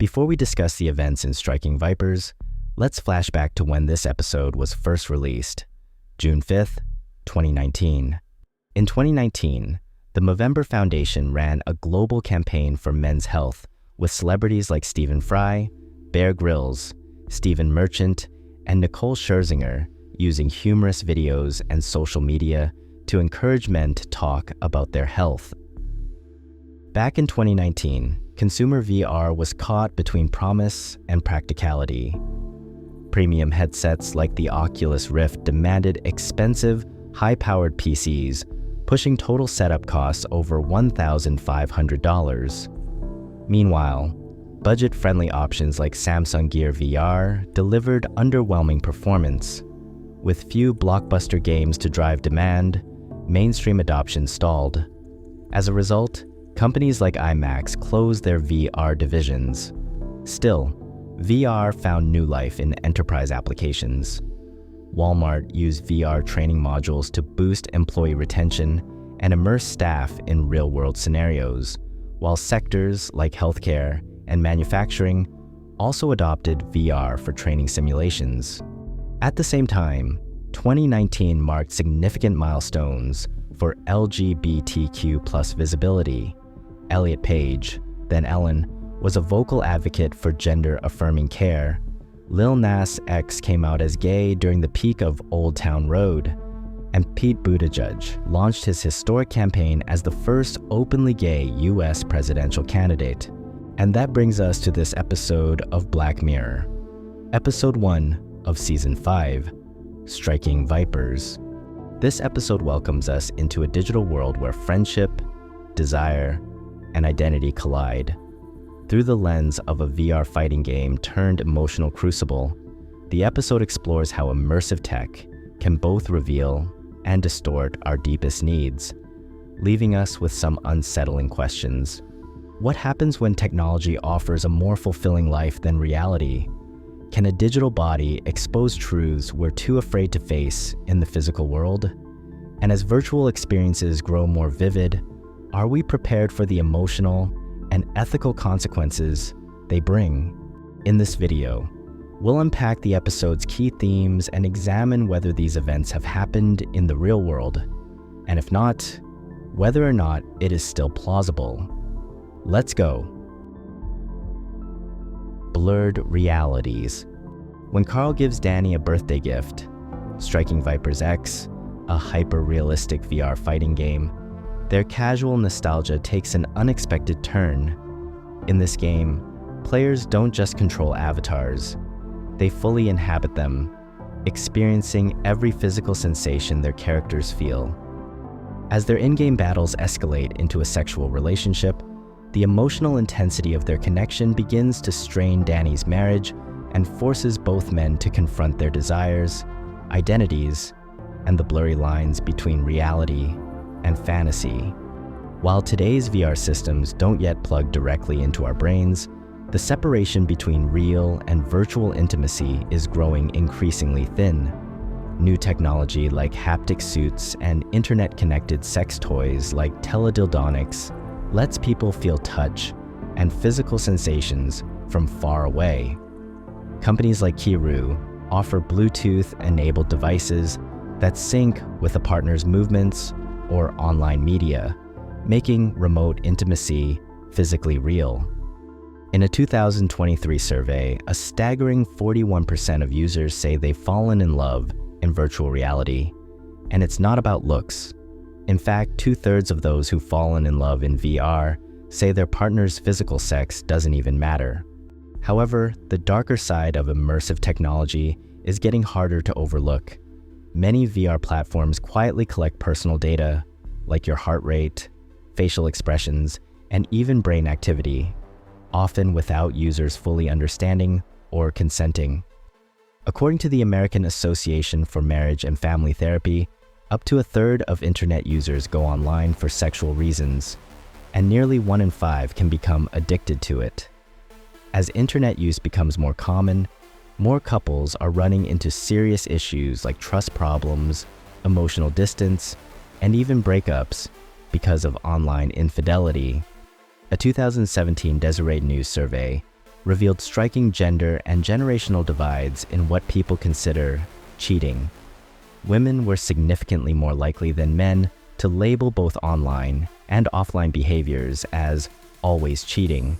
Before we discuss the events in Striking Vipers, let's flash back to when this episode was first released, June 5th, 2019. In 2019, the Movember Foundation ran a global campaign for men's health with celebrities like Stephen Fry, Bear Grylls, Stephen Merchant, and Nicole Scherzinger using humorous videos and social media to encourage men to talk about their health. Back in 2019, consumer VR was caught between promise and practicality. Premium headsets like the Oculus Rift demanded expensive, high-powered PCs, pushing total setup costs over $1,500. Meanwhile, budget-friendly options like Samsung Gear VR delivered underwhelming performance. With few blockbuster games to drive demand, mainstream adoption stalled. As a result, companies like IMAX closed their VR divisions. Still, VR found new life in enterprise applications. Walmart used VR training modules to boost employee retention and immerse staff in real-world scenarios, while sectors like healthcare and manufacturing also adopted VR for training simulations. At the same time, 2019 marked significant milestones for LGBTQ+ visibility. Elliot Page, then Ellen, was a vocal advocate for gender-affirming care. Lil Nas X came out as gay during the peak of Old Town Road, and Pete Buttigieg launched his historic campaign as the first openly gay US presidential candidate. And that brings us to this episode of Black Mirror, Episode 1 of Season 5, Striking Vipers. This episode welcomes us into a digital world where friendship, desire, and identity collide. Through the lens of a VR fighting game turned emotional crucible, the episode explores how immersive tech can both reveal and distort our deepest needs, leaving us with some unsettling questions. What happens when technology offers a more fulfilling life than reality? Can a digital body expose truths we're too afraid to face in the physical world? And as virtual experiences grow more vivid, are we prepared for the emotional and ethical consequences they bring? In this video, we'll unpack the episode's key themes and examine whether these events have happened in the real world, and if not, whether or not it is still plausible. Let's go. Blurred realities. When Carl gives Danny a birthday gift, Striking Vipers X, a hyper-realistic VR fighting game, their casual nostalgia takes an unexpected turn. In this game, players don't just control avatars, they fully inhabit them, experiencing every physical sensation their characters feel. As their in-game battles escalate into a sexual relationship, the emotional intensity of their connection begins to strain Danny's marriage and forces both men to confront their desires, identities, and the blurry lines between reality and fantasy. While today's VR systems don't yet plug directly into our brains, the separation between real and virtual intimacy is growing increasingly thin. New technology like haptic suits and internet-connected sex toys like teledildonics lets people feel touch and physical sensations from far away. Companies like Kiru offer Bluetooth-enabled devices that sync with a partner's movements or online media, making remote intimacy physically real. In a 2023 survey, a staggering 41% of users say they've fallen in love in virtual reality, and it's not about looks. In fact, 2/3 of those who've fallen in love in VR say their partner's physical sex doesn't even matter. However, the darker side of immersive technology is getting harder to overlook. Many VR platforms quietly collect personal data, like your heart rate, facial expressions, and even brain activity, often without users fully understanding or consenting. According to the American Association for Marriage and Family Therapy, up to 1/3 of internet users go online for sexual reasons, and nearly 1 in 5 can become addicted to it. As internet use becomes more common, more couples are running into serious issues like trust problems, emotional distance, and even breakups because of online infidelity. A 2017 Deseret News survey revealed striking gender and generational divides in what people consider cheating. Women were significantly more likely than men to label both online and offline behaviors as always cheating.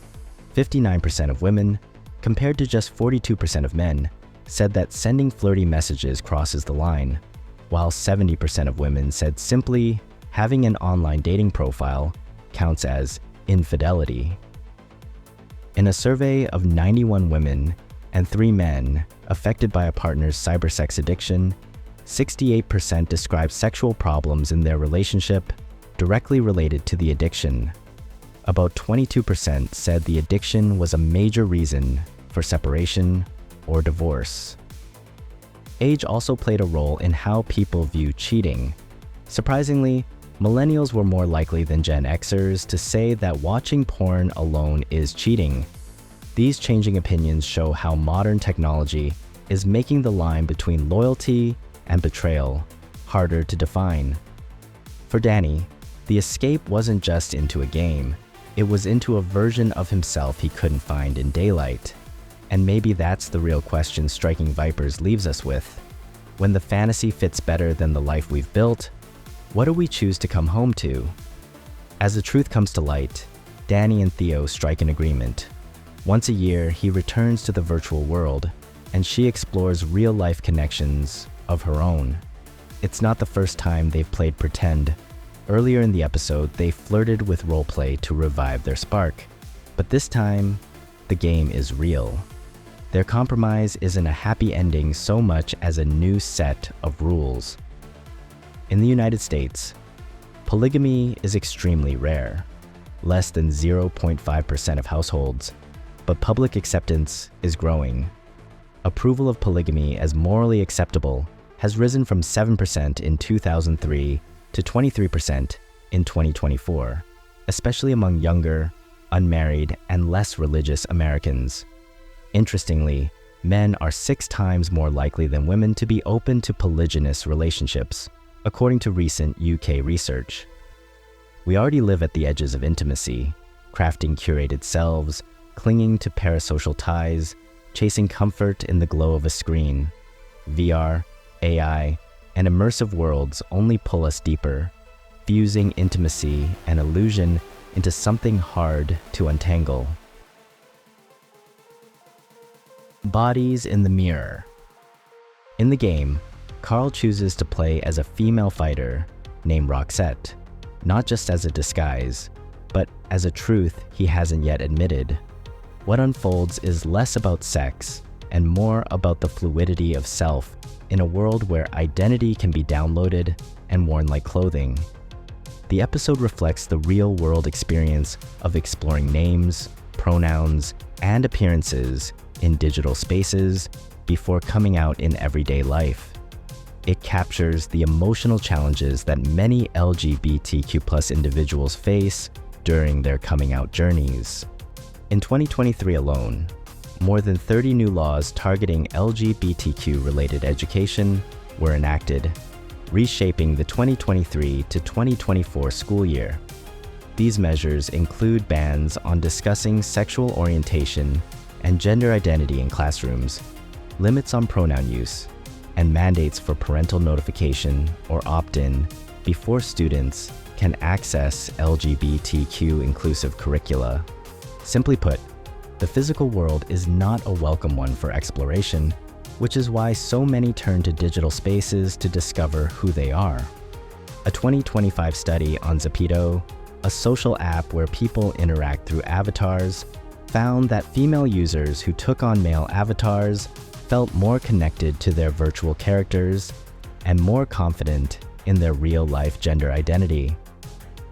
59% of women, compared to just 42% of men, said that sending flirty messages crosses the line, while 70% of women said simply having an online dating profile counts as infidelity. In a survey of 91 women and 3 men affected by a partner's cybersex addiction, 68% described sexual problems in their relationship directly related to the addiction. About 22% said the addiction was a major reason for separation or divorce. Age also played a role in how people view cheating. Surprisingly, millennials were more likely than Gen Xers to say that watching porn alone is cheating. These changing opinions show how modern technology is making the line between loyalty and betrayal harder to define. For Danny, the escape wasn't just into a game, it was into a version of himself he couldn't find in daylight. And maybe that's the real question Striking Vipers leaves us with. When the fantasy fits better than the life we've built, what do we choose to come home to? As the truth comes to light, Danny and Theo strike an agreement. Once a year, he returns to the virtual world, and she explores real-life connections of her own. It's not the first time they've played pretend. Earlier in the episode, they flirted with roleplay to revive their spark. But this time, the game is real. Their compromise isn't a happy ending so much as a new set of rules. In the United States, polygamy is extremely rare, less than 0.5% of households, but public acceptance is growing. Approval of polygamy as morally acceptable has risen from 7% in 2003 to 23% in 2024, especially among younger, unmarried, and less religious Americans. Interestingly, men are 6 times more likely than women to be open to polygynous relationships, according to recent UK research. We already live at the edges of intimacy, crafting curated selves, clinging to parasocial ties, chasing comfort in the glow of a screen. VR, AI, and immersive worlds only pull us deeper, fusing intimacy and illusion into something hard to untangle. Bodies in the mirror. In the game, Carl chooses to play as a female fighter named Roxette, not just as a disguise, but as a truth he hasn't yet admitted. What unfolds is less about sex and more about the fluidity of self in a world where identity can be downloaded and worn like clothing. The episode reflects the real-world experience of exploring names, pronouns, and appearances in digital spaces before coming out in everyday life. It captures the emotional challenges that many LGBTQ+ individuals face during their coming out journeys. In 2023 alone, more than 30 new laws targeting LGBTQ-related education were enacted, reshaping the 2023 to 2024 school year. These measures include bans on discussing sexual orientation and gender identity in classrooms, limits on pronoun use, and mandates for parental notification or opt-in before students can access LGBTQ inclusive curricula. Simply put, the physical world is not a welcome one for exploration, which is why so many turn to digital spaces to discover who they are. A 2025 study on Zepeto, a social app where people interact through avatars, found that female users who took on male avatars felt more connected to their virtual characters and more confident in their real-life gender identity.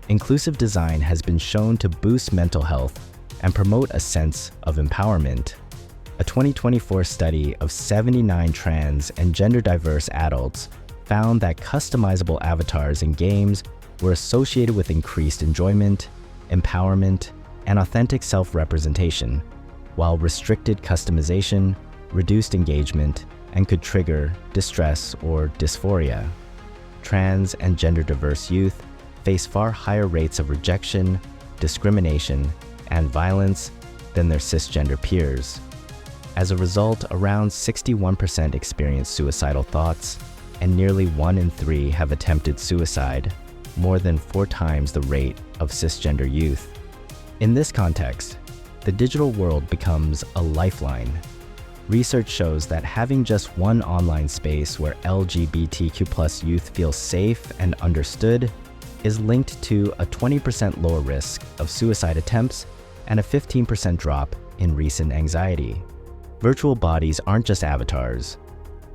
Inclusive design has been shown to boost mental health and promote a sense of empowerment. A 2024 study of 79 trans and gender-diverse adults found that customizable avatars in games were associated with increased enjoyment, empowerment, and authentic self-representation, while restricted customization reduced engagement and could trigger distress or dysphoria. Trans and gender-diverse youth face far higher rates of rejection, discrimination, and violence than their cisgender peers. As a result, around 61% experience suicidal thoughts, and nearly 1 in 3 have attempted suicide, more than 4 times the rate of cisgender youth. In this context, the digital world becomes a lifeline. Research shows that having just one online space where LGBTQ+ youth feel safe and understood is linked to a 20% lower risk of suicide attempts and a 15% drop in recent anxiety. Virtual bodies aren't just avatars.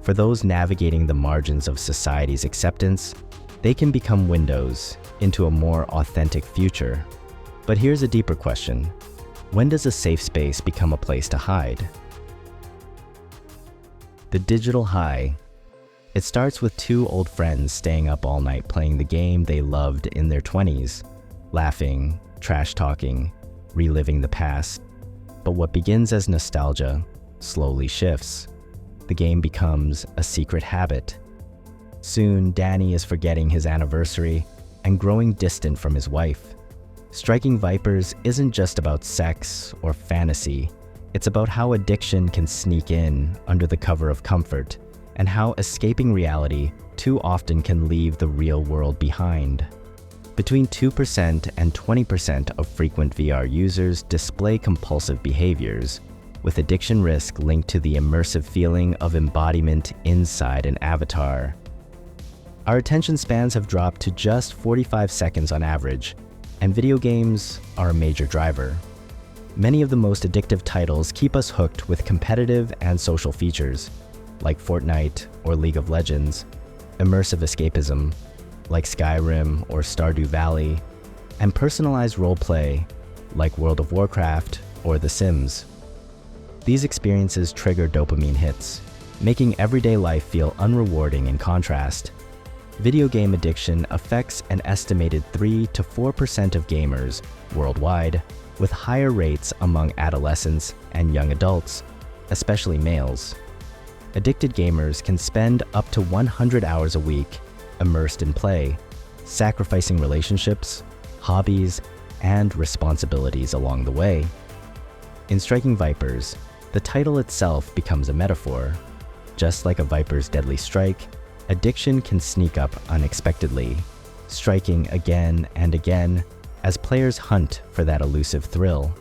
For those navigating the margins of society's acceptance, they can become windows into a more authentic future. But here's a deeper question. When does a safe space become a place to hide? The digital high. It starts with 2 old friends staying up all night playing the game they loved in their 20s, laughing, trash-talking, reliving the past. But what begins as nostalgia slowly shifts. The game becomes a secret habit. Soon, Danny is forgetting his anniversary and growing distant from his wife. Striking Vipers isn't just about sex or fantasy. It's about how addiction can sneak in under the cover of comfort, and how escaping reality too often can leave the real world behind. Between 2% and 20% of frequent VR users display compulsive behaviors, with addiction risk linked to the immersive feeling of embodiment inside an avatar. Our attention spans have dropped to just 45 seconds on average, and video games are a major driver. Many of the most addictive titles keep us hooked with competitive and social features, like Fortnite or League of Legends, immersive escapism, like Skyrim or Stardew Valley, and personalized roleplay, like World of Warcraft or The Sims. These experiences trigger dopamine hits, making everyday life feel unrewarding in contrast. Video game addiction affects an estimated 3 to 4% of gamers worldwide, with higher rates among adolescents and young adults, especially males. Addicted gamers can spend up to 100 hours a week immersed in play, sacrificing relationships, hobbies, and responsibilities along the way. In Striking Vipers, the title itself becomes a metaphor. Just like a viper's deadly strike, addiction can sneak up unexpectedly, striking again and again as players hunt for that elusive thrill.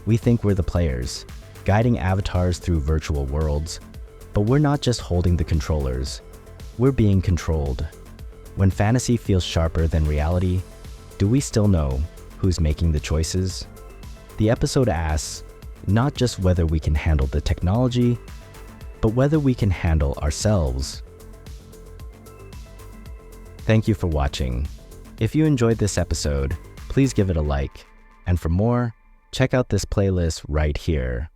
We think we're the players, guiding avatars through virtual worlds, but we're not just holding the controllers, we're being controlled. When fantasy feels sharper than reality, do we still know who's making the choices? The episode asks not just whether we can handle the technology, but whether we can handle ourselves. Thank you for watching. If you enjoyed this episode, please give it a like. And for more, check out this playlist right here.